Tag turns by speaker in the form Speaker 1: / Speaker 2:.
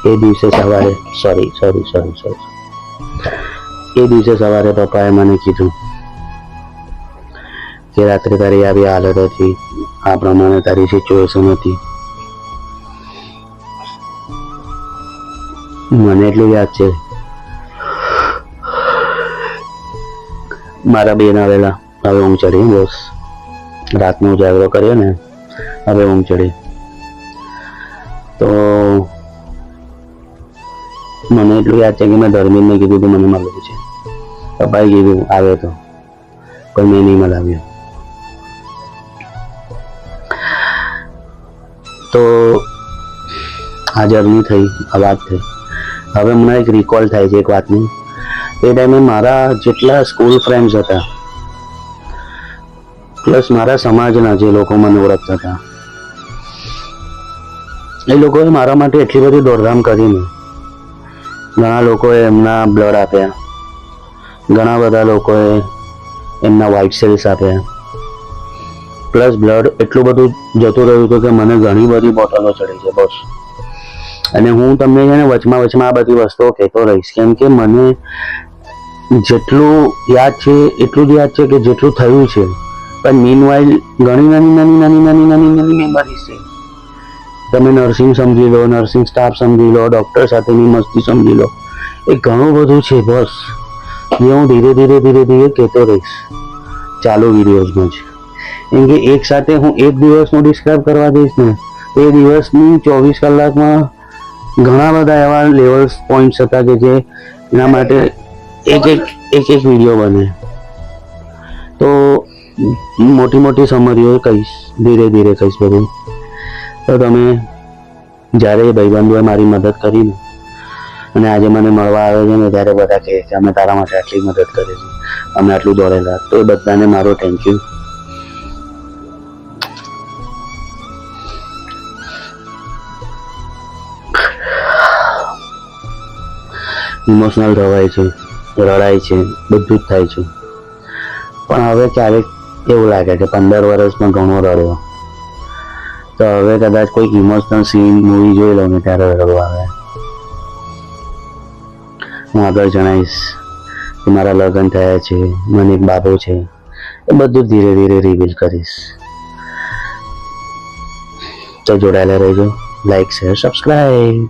Speaker 1: એ દિવસે સવારે એ દિવસે સવારે પપ્પાએ મને કીધું કે રાત્રે તારી આવી હાલત હતી, આ પ્રમાણે તારી સિચ્યુએશન હતી. મને એટલું યાદ છે, મારા બેન આવેલા, હવે ઊંઘ ચડી. બસ રાતનો ઉજાગરો કર્યો ને, હવે ઊંઘ ચડી. તો મને એટલું યાદ છે કે મેં ધર્મીને કીધું કે મને મળવું છે. પપ્પાએ કીધું આવે તો, પણ મેં નહીં મલાવ્યું. તો આ જર્ની થઈ, આ વાત થઈ. હવે મને એક રિકોલ થાય છે એક વાતની. એ ટાઈમે મારા જેટલા સ્કૂલ ફ્રેન્ડ્સ હતા, પ્લસ મારા સમાજના જે લોકો મને ઓળખતા હતા, એ લોકોએ મારા માટે એટલી બધી દોડધામ કરીને, ઘણા લોકોએ એમના બ્લડ આપ્યા, ઘણા બધા લોકોએ એમના વ્હાઇટ સેલ્સ આપ્યા, પ્લસ બ્લડ એટલું બધું જતું રહ્યું હતું કે મને ઘણી બધી બોટલો ચડી છે. બસ. અને હું તમને છે ને વચમાં આ બધી વસ્તુઓ કહેતો રહીશ, કેમ કે મને જેટલું યાદ છે એટલું જ યાદ છે કે જેટલું થયું છે. પણ મીનવાઇલ ઘણી નાની મેમરીઝ છે. તમે નર્સિંગ સમજી લો, નર્સિંગ સ્ટાફ સમજી લો, ડૉક્ટર સાથેની મસ્તી સમજી લો, એ ઘણું બધું છે. બસ એ હું ધીરે ધીરે કહેતો રહીશ ચાલુ વિડીયોઝમાં જ. કેમ કે એક સાથે હું એક દિવસનું ડિસ્ક્રાઇબ કરવા દઈશ ને, એ દિવસની 24 કલાકમાં ઘણા બધા એવા લેવલ્સ પોઈન્ટ્સ હતા કે જે એના માટે એક વિડીયો બને. તો મોટી સમરીઓ કહીશ, ધીરે કહીશ બધું. તો તમે જ્યારે ભાઈબંધોએ મારી મદદ કરી ને, અને આજે મને મળવા આવે છે ને, ત્યારે બધા કહે કે અમે તારા માટે આટલી મદદ કરી છે, અમે આટલું દોડેલા. તો એ બધાને મારો થેન્ક યુ. ઇમોશનલ થવાય છે, રડાય છે, બધું જ થાય છે. પણ હવે ક્યારેક એવું લાગે કે 15 વર્ષમાં ઘણો રડ્યો, તો હવે કદાચ કોઈક ઇમોશનલ સીન મૂવી જોઈ લઉં ને ત્યારે રડવું આવે. હું આગળ જણાવીશ કે મારા લગ્ન થયા છે, મને એક બાબો છે, એ બધું ધીરે રિવીલ કરીશ. તો જોડાયેલા રહેજો. Like, share, subscribe.